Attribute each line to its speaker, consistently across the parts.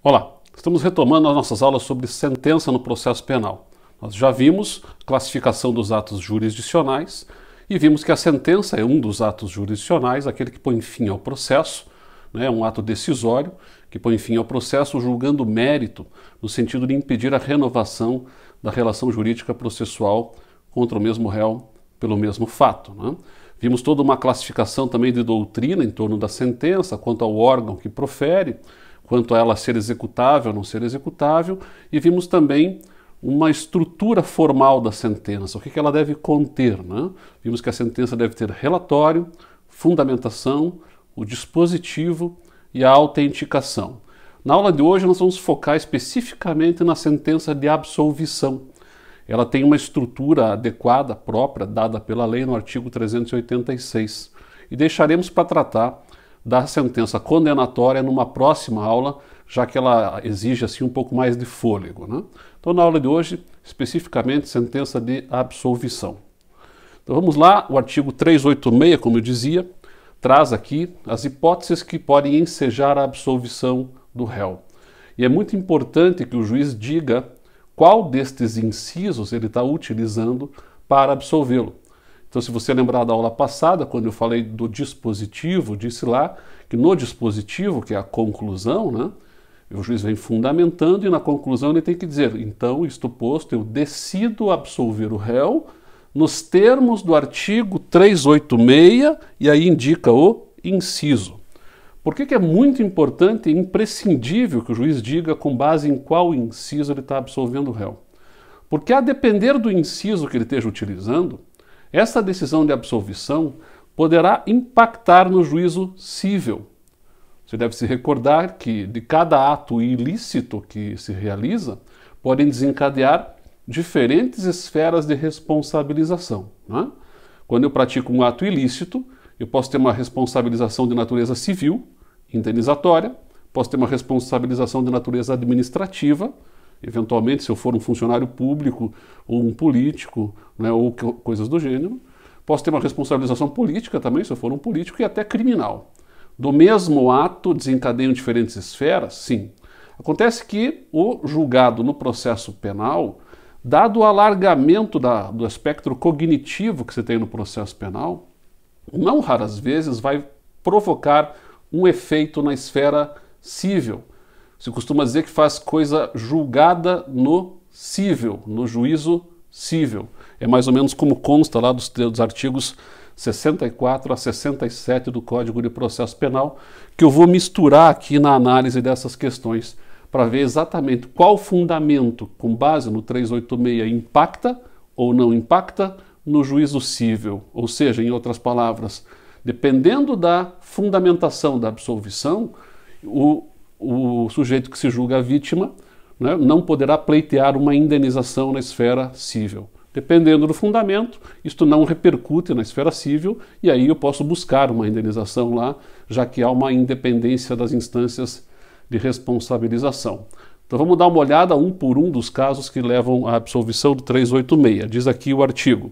Speaker 1: Olá, estamos retomando as nossas aulas sobre sentença no processo penal. Nós já vimos classificação dos atos jurisdicionais e vimos que a sentença é um dos atos jurisdicionais, aquele que põe fim ao processo, né, um ato decisório que põe fim ao processo julgando o mérito, no sentido de impedir a renovação da relação jurídica processual contra o mesmo réu pelo mesmo fato, né? Vimos toda uma classificação também de doutrina em torno da sentença, quanto ao órgão que profere, quanto a ela ser executável ou não ser executável, e vimos também uma estrutura formal da sentença, o que ela deve conter, né? Vimos que a sentença deve ter relatório, fundamentação, o dispositivo e a autenticação. Na aula de hoje nós vamos focar especificamente na sentença de absolvição. Ela tem uma estrutura adequada, própria, dada pela lei no artigo 386. E deixaremos para tratar da sentença condenatória numa próxima aula, já que ela exige assim um pouco mais de fôlego, né? Então na aula de hoje, especificamente, sentença de absolvição. Então vamos lá, o artigo 386, como eu dizia, traz aqui as hipóteses que podem ensejar a absolvição do réu. E é muito importante que o juiz diga qual destes incisos ele está utilizando para absolvê-lo. Então, se você lembrar da aula passada, quando eu falei do dispositivo, disse lá que no dispositivo, que é a conclusão, né, o juiz vem fundamentando e na conclusão ele tem que dizer: então, isto posto, eu decido absolver o réu nos termos do artigo 386, e aí indica o inciso. Por que é muito importante e imprescindível que o juiz diga com base em qual inciso ele está absolvendo o réu? Porque a depender do inciso que ele esteja utilizando, essa decisão de absolvição poderá impactar no juízo cível. Você deve se recordar que de cada ato ilícito que se realiza, podem desencadear diferentes esferas de responsabilização, né? Quando eu pratico um ato ilícito, eu posso ter uma responsabilização de natureza civil, indenizatória, posso ter uma responsabilização de natureza administrativa, eventualmente se eu for um funcionário público ou um político, né, ou coisas do gênero. Posso ter uma responsabilização política também, se eu for um político, e até criminal. Do mesmo ato desencadeiam diferentes esferas? Sim. Acontece que o julgado no processo penal, dado o alargamento do espectro cognitivo que você tem no processo penal, não raras vezes vai provocar um efeito na esfera cível. Se costuma dizer que faz coisa julgada no cível, no juízo cível. É mais ou menos como consta lá dos artigos 64 a 67 do Código de Processo Penal, que eu vou misturar aqui na análise dessas questões, para ver exatamente qual fundamento, com base no 386, impacta ou não impacta no juízo cível. Ou seja, em outras palavras, dependendo da fundamentação da absolvição, o sujeito que se julga a vítima, né, não poderá pleitear uma indenização na esfera cível. Dependendo do fundamento, isto não repercute na esfera cível e aí eu posso buscar uma indenização lá, já que há uma independência das instâncias de responsabilização. Então vamos dar uma olhada um por um dos casos que levam à absolvição do 386. Diz aqui o artigo: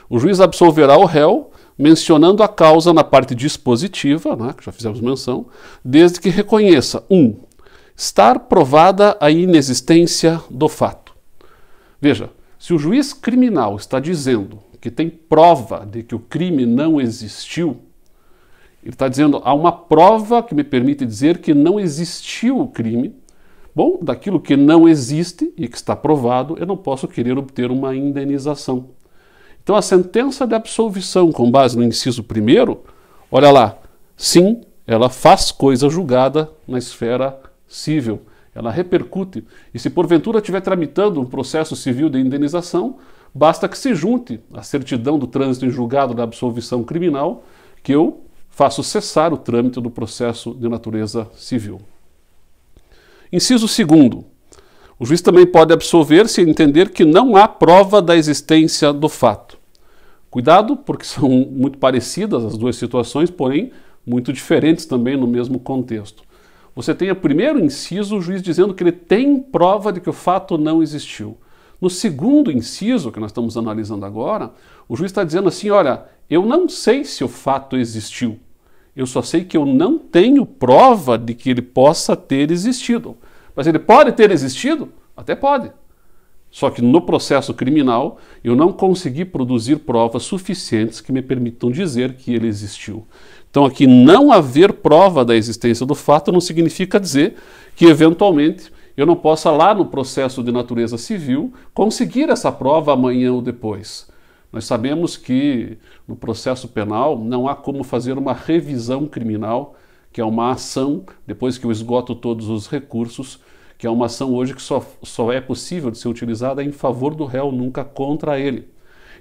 Speaker 1: o juiz absolverá o réu mencionando a causa na parte dispositiva, né, que já fizemos menção, desde que reconheça 1. Estar provada a inexistência do fato. Veja, se o juiz criminal está dizendo que tem prova de que o crime não existiu, ele está dizendo, há uma prova que me permite dizer que não existiu o crime. Bom, daquilo que não existe e que está provado, eu não posso querer obter uma indenização. Então a sentença de absolvição com base no inciso 1º, olha lá, sim, ela faz coisa julgada na esfera cível, ela repercute. E se porventura estiver tramitando um processo civil de indenização, basta que se junte a certidão do trânsito em julgado da absolvição criminal, que eu faço cessar o trâmite do processo de natureza civil. Inciso 2º. O juiz também pode absolver se entender que não há prova da existência do fato. Cuidado, porque são muito parecidas as duas situações, porém muito diferentes também no mesmo contexto. Você tem o primeiro inciso, o juiz dizendo que ele tem prova de que o fato não existiu. No segundo inciso, que nós estamos analisando agora, o juiz está dizendo assim, olha, eu não sei se o fato existiu, eu só sei que eu não tenho prova de que ele possa ter existido. Mas ele pode ter existido? Até pode. Só que no processo criminal eu não consegui produzir provas suficientes que me permitam dizer que ele existiu. Então aqui não haver prova da existência do fato não significa dizer que eventualmente eu não possa lá no processo de natureza civil conseguir essa prova amanhã ou depois. Nós sabemos que no processo penal não há como fazer uma revisão criminal, que é uma ação, depois que eu esgoto todos os recursos, que é uma ação hoje que só é possível de ser utilizada em favor do réu, nunca contra ele.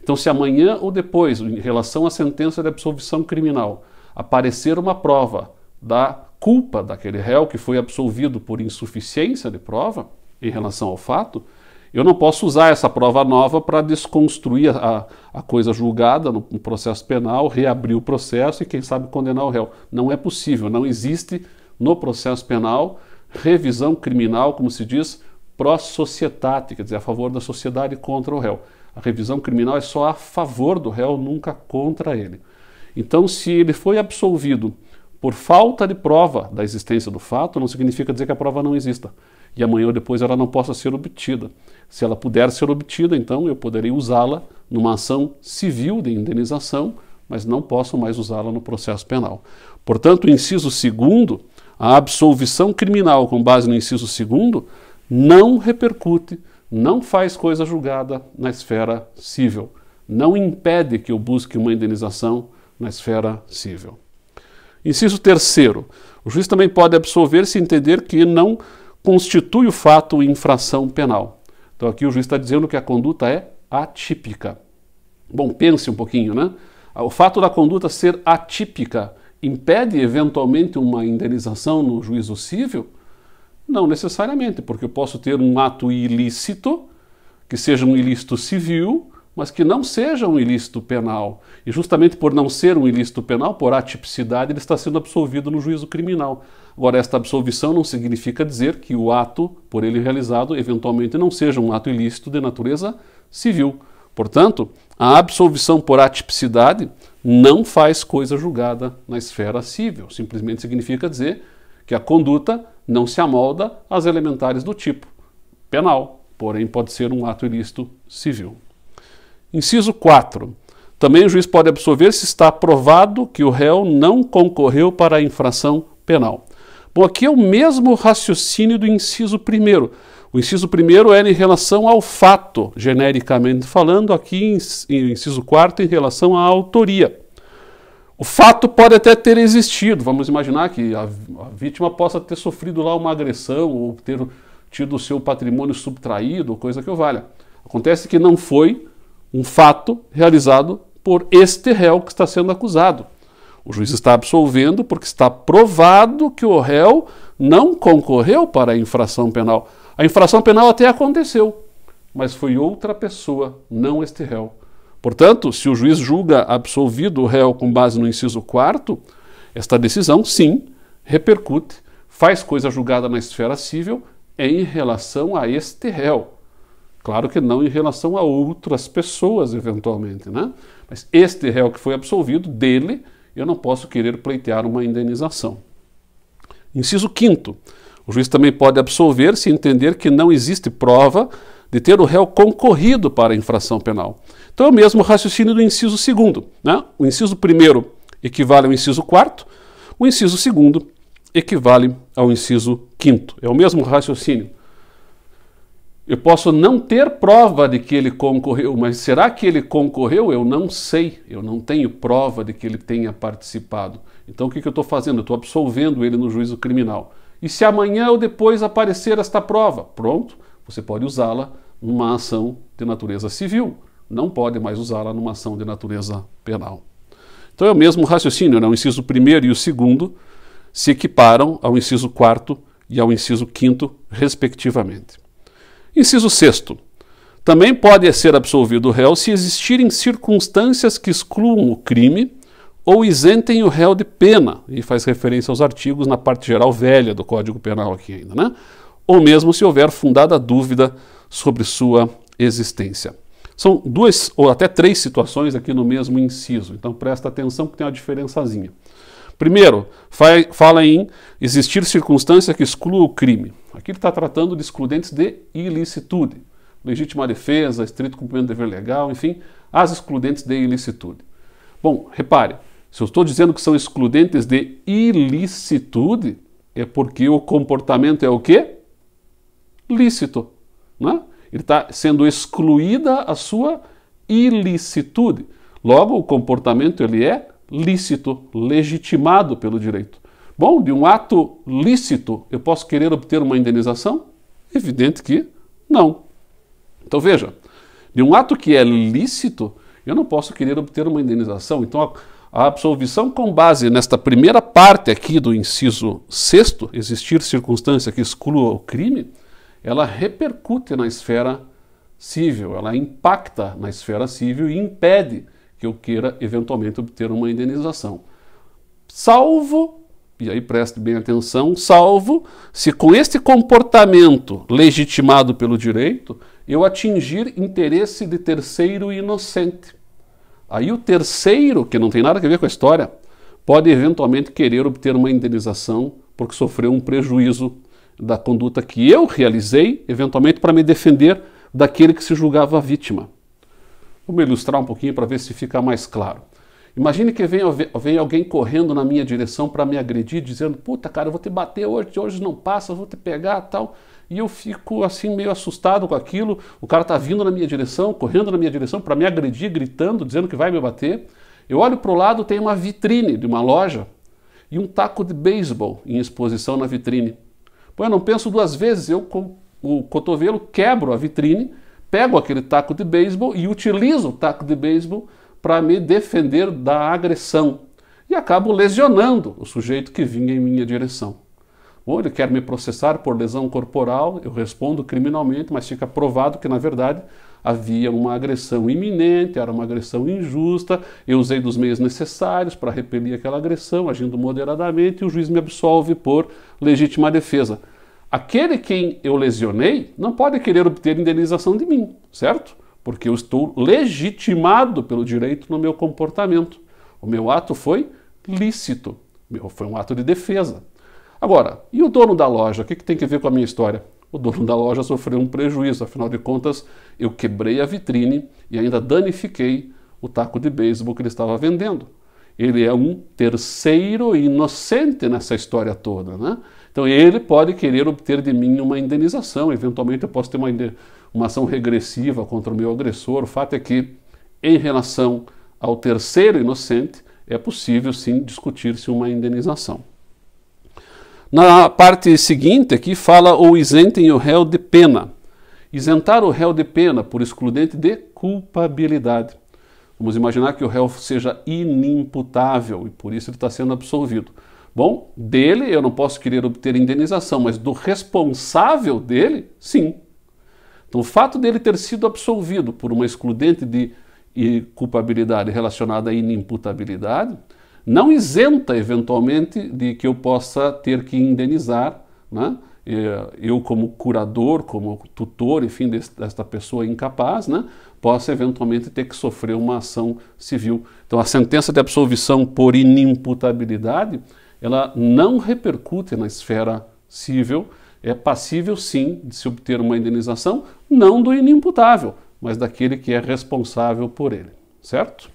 Speaker 1: Então, se amanhã ou depois, em relação à sentença de absolvição criminal, aparecer uma prova da culpa daquele réu que foi absolvido por insuficiência de prova em relação ao fato, eu não posso usar essa prova nova para desconstruir a coisa julgada no processo penal, reabrir o processo e, quem sabe, condenar o réu. Não é possível, não existe no processo penal revisão criminal, como se diz, pró societate, quer dizer, a favor da sociedade contra o réu. A revisão criminal é só a favor do réu, nunca contra ele. Então, se ele foi absolvido por falta de prova da existência do fato, não significa dizer que a prova não exista. E amanhã ou depois ela não possa ser obtida. Se ela puder ser obtida, então eu poderei usá-la numa ação civil de indenização, mas não posso mais usá-la no processo penal. Portanto, o inciso 2º, a absolvição criminal com base no inciso 2º, não repercute, não faz coisa julgada na esfera civil, não impede que eu busque uma indenização na esfera civil. Inciso 3º, o juiz também pode absolver se entender que não constitui o fato infração penal. Então aqui o juiz está dizendo que a conduta é atípica. Bom, pense um pouquinho, né? O fato da conduta ser atípica impede eventualmente uma indenização no juízo civil? Não necessariamente, porque eu posso ter um ato ilícito, que seja um ilícito civil, mas que não seja um ilícito penal. E justamente por não ser um ilícito penal, por atipicidade, ele está sendo absolvido no juízo criminal. Agora, esta absolvição não significa dizer que o ato, por ele realizado, eventualmente não seja um ato ilícito de natureza civil. Portanto, a absolvição por atipicidade não faz coisa julgada na esfera civil. Simplesmente significa dizer que a conduta não se amolda às elementares do tipo penal, porém pode ser um ato ilícito civil. Inciso 4. Também o juiz pode absolver se está provado que o réu não concorreu para a infração penal. Bom, aqui é o mesmo raciocínio do inciso 1º. O inciso 1º é em relação ao fato, genericamente falando, aqui em inciso 4º em relação à autoria. O fato pode até ter existido, vamos imaginar que a vítima possa ter sofrido lá uma agressão ou ter tido o seu patrimônio subtraído, coisa que o valha. Acontece que não foi um fato realizado por este réu que está sendo acusado. O juiz está absolvendo porque está provado que o réu não concorreu para a infração penal. A infração penal até aconteceu, mas foi outra pessoa, não este réu. Portanto, se o juiz julga absolvido o réu com base no inciso 4º, esta decisão, sim, repercute, faz coisa julgada na esfera civil em relação a este réu. Claro que não em relação a outras pessoas, eventualmente, né? Mas este réu que foi absolvido, dele, eu não posso querer pleitear uma indenização. Inciso 5º. O juiz também pode absolver se entender que não existe prova de ter o réu concorrido para a infração penal. Então é o mesmo raciocínio do inciso 2º, né? O inciso 1º equivale ao inciso 4º, o inciso 2º equivale ao inciso 5º. É o mesmo raciocínio. Eu posso não ter prova de que ele concorreu, mas será que ele concorreu? Eu não sei, eu não tenho prova de que ele tenha participado. Então o que eu estou fazendo? Eu estou absolvendo ele no juízo criminal. E se amanhã ou depois aparecer esta prova? Pronto, você pode usá-la numa ação de natureza civil. Não pode mais usá-la numa ação de natureza penal. Então é o mesmo raciocínio, né? O inciso 1º e o 2º se equiparam ao inciso 4º e ao inciso 5º, respectivamente. Inciso 6º. Também pode ser absolvido o réu se existirem circunstâncias que excluam o crime ou isentem o réu de pena, e faz referência aos artigos na parte geral velha do Código Penal aqui ainda, né? Ou mesmo se houver fundada dúvida sobre sua existência. São 2 ou até 3 situações aqui no mesmo inciso, então presta atenção que tem uma diferençazinha. Primeiro, fala em existir circunstância que exclua o crime. Aqui ele está tratando de excludentes de ilicitude. Legítima defesa, estrito cumprimento do dever legal, enfim, as excludentes de ilicitude. Bom, repare, se eu estou dizendo que são excludentes de ilicitude, é porque o comportamento é o quê? Lícito, né? Ele está sendo excluída a sua ilicitude. Logo, o comportamento ele é lícito, legitimado pelo direito. Bom, de um ato lícito, eu posso querer obter uma indenização? Evidente que não. Então veja, de um ato que é lícito, eu não posso querer obter uma indenização. Então a absolvição com base nesta primeira parte aqui do inciso 6º, existir circunstância que exclua o crime, ela repercute na esfera civil, ela impacta na esfera civil e impede que eu queira eventualmente obter uma indenização. Salvo, e aí preste bem atenção, salvo se com este comportamento legitimado pelo direito eu atingir interesse de terceiro inocente. Aí o terceiro, que não tem nada a ver com a história, pode eventualmente querer obter uma indenização porque sofreu um prejuízo da conduta que eu realizei, eventualmente para me defender daquele que se julgava vítima. Vamos ilustrar um pouquinho para ver se fica mais claro. Imagine que vem alguém correndo na minha direção para me agredir, dizendo, puta cara, eu vou te bater hoje não passa, eu vou te pegar tal. E eu fico assim meio assustado com aquilo, o cara está vindo na minha direção, correndo na minha direção para me agredir, gritando, dizendo que vai me bater. Eu olho para o lado, tem uma vitrine de uma loja e um taco de beisebol em exposição na vitrine. Pô, eu não penso duas vezes, eu com o cotovelo quebro a vitrine, pego aquele taco de beisebol e utilizo o taco de beisebol para me defender da agressão. E acabo lesionando o sujeito que vinha em minha direção. Bom, ele quer me processar por lesão corporal, eu respondo criminalmente, mas fica provado que, na verdade, havia uma agressão iminente, era uma agressão injusta, eu usei dos meios necessários para repelir aquela agressão, agindo moderadamente, e o juiz me absolve por legítima defesa. Aquele quem eu lesionei não pode querer obter indenização de mim, certo? Porque eu estou legitimado pelo direito no meu comportamento. O meu ato foi lícito, foi um ato de defesa. Agora, e o dono da loja? O que tem a ver com a minha história? O dono da loja sofreu um prejuízo, afinal de contas, eu quebrei a vitrine e ainda danifiquei o taco de beisebol que ele estava vendendo. Ele é um terceiro inocente nessa história toda, né? Então ele pode querer obter de mim uma indenização, eventualmente eu posso ter uma ação regressiva contra o meu agressor. O fato é que, em relação ao terceiro inocente, é possível sim discutir-se uma indenização. Na parte seguinte aqui fala ou isentem o réu de pena. Isentar o réu de pena por excludente de culpabilidade. Vamos imaginar que o réu seja inimputável e por isso ele está sendo absolvido. Bom, dele eu não posso querer obter indenização, mas do responsável dele, sim. Então o fato dele ter sido absolvido por uma excludente de culpabilidade relacionada à inimputabilidade não isenta, eventualmente, de que eu possa ter que indenizar, né? Eu como curador, como tutor, enfim, desta pessoa incapaz, né? Possa eventualmente ter que sofrer uma ação civil. Então a sentença de absolvição por inimputabilidade, ela não repercute na esfera civil, é passível sim de se obter uma indenização, não do inimputável, mas daquele que é responsável por ele, certo?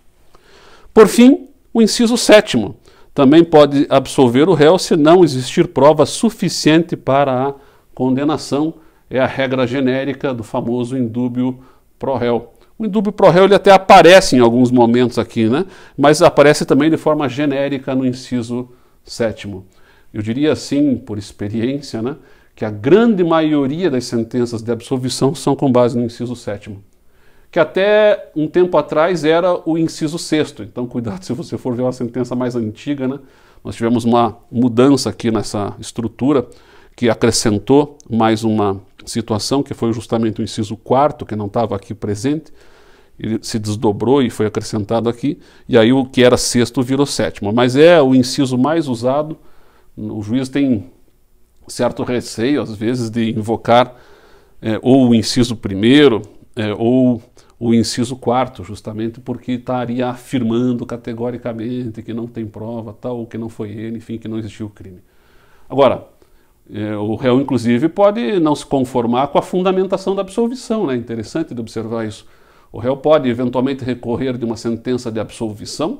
Speaker 1: Por fim, o inciso 7º, também pode absolver o réu se não existir prova suficiente para a condenação. É a regra genérica do famoso indúbio pro réu. O indúbio pro réu ele até aparece em alguns momentos aqui, né? Mas aparece também de forma genérica no inciso 7º. Eu diria assim, por experiência, né, que a grande maioria das sentenças de absolvição são com base no inciso 7º. Que até um tempo atrás era o inciso 6º. Então, cuidado se você for ver uma sentença mais antiga, né? Nós tivemos uma mudança aqui nessa estrutura que acrescentou mais uma situação, que foi justamente o inciso 4º, que não estava aqui presente. Ele se desdobrou e foi acrescentado aqui, e aí o que era 6º virou 7º. Mas é o inciso mais usado. O juiz tem certo receio, às vezes, de invocar ou o inciso 1º, ou o inciso 4º, justamente porque estaria afirmando categoricamente que não tem prova, tal, que não foi ele, enfim, que não existiu o crime. Agora, o réu, inclusive, pode não se conformar com a fundamentação da absolvição, né? Interessante de observar isso. O réu pode, eventualmente, recorrer de uma sentença de absolvição,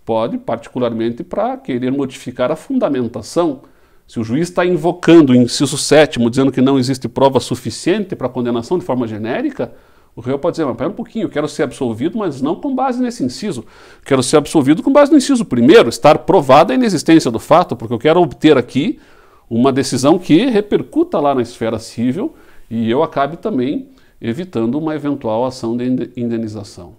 Speaker 1: pode, particularmente, para querer modificar a fundamentação. Se o juiz está invocando o inciso 7º, dizendo que não existe prova suficiente para a condenação de forma genérica, o réu pode dizer, mas pera um pouquinho, eu quero ser absolvido, mas não com base nesse inciso. Quero ser absolvido com base no inciso 1º, estar provada a inexistência do fato, porque eu quero obter aqui uma decisão que repercuta lá na esfera civil e eu acabe também evitando uma eventual ação de indenização.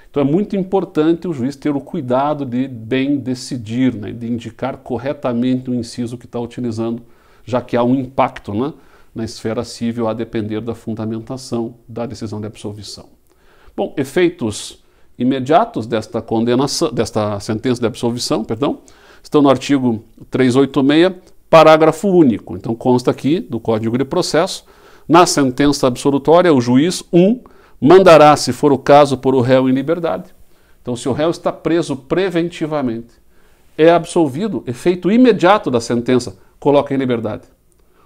Speaker 1: Então é muito importante o juiz ter o cuidado de bem decidir, né, de indicar corretamente o inciso que está utilizando, já que há um impacto, né, na esfera civil a depender da fundamentação da decisão de absolvição. Bom, efeitos imediatos desta condenação, desta sentença de absolvição, perdão, estão no artigo 386, parágrafo único. Então consta aqui do Código de Processo, na sentença absolutória, o juiz 1 mandará, se for o caso, pôr o réu em liberdade. Então, se o réu está preso preventivamente, é absolvido, efeito imediato da sentença, coloca em liberdade.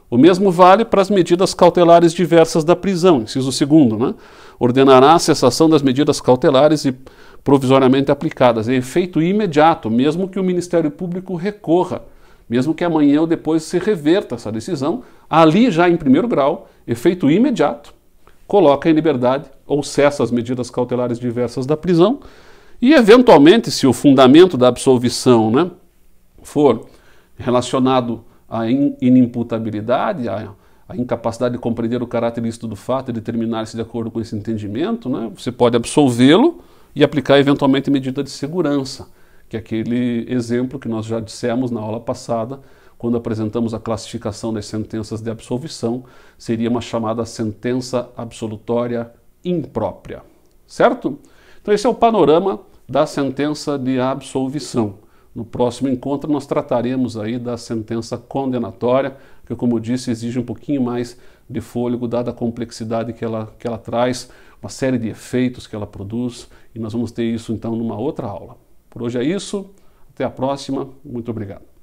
Speaker 1: O mesmo vale para as medidas cautelares diversas da prisão, inciso 2º, né? Ordenará a cessação das medidas cautelares e provisoriamente aplicadas. É efeito imediato, mesmo que o Ministério Público recorra, mesmo que amanhã ou depois se reverta essa decisão, ali já em primeiro grau, efeito imediato, coloca em liberdade ou cessa as medidas cautelares diversas da prisão e, eventualmente, se o fundamento da absolvição, né, for relacionado à inimputabilidade, à incapacidade de compreender o caráter ilícito do fato e determinar-se de acordo com esse entendimento, né, você pode absolvê-lo e aplicar, eventualmente, medida de segurança, que é aquele exemplo que nós já dissemos na aula passada, quando apresentamos a classificação das sentenças de absolvição, seria uma chamada sentença absolutória imprópria, certo? Então esse é o panorama da sentença de absolvição. No próximo encontro nós trataremos aí da sentença condenatória, que, como disse, exige um pouquinho mais de fôlego, dada a complexidade que ela traz, uma série de efeitos que ela produz, e nós vamos ter isso então numa outra aula. Por hoje é isso, até a próxima, muito obrigado.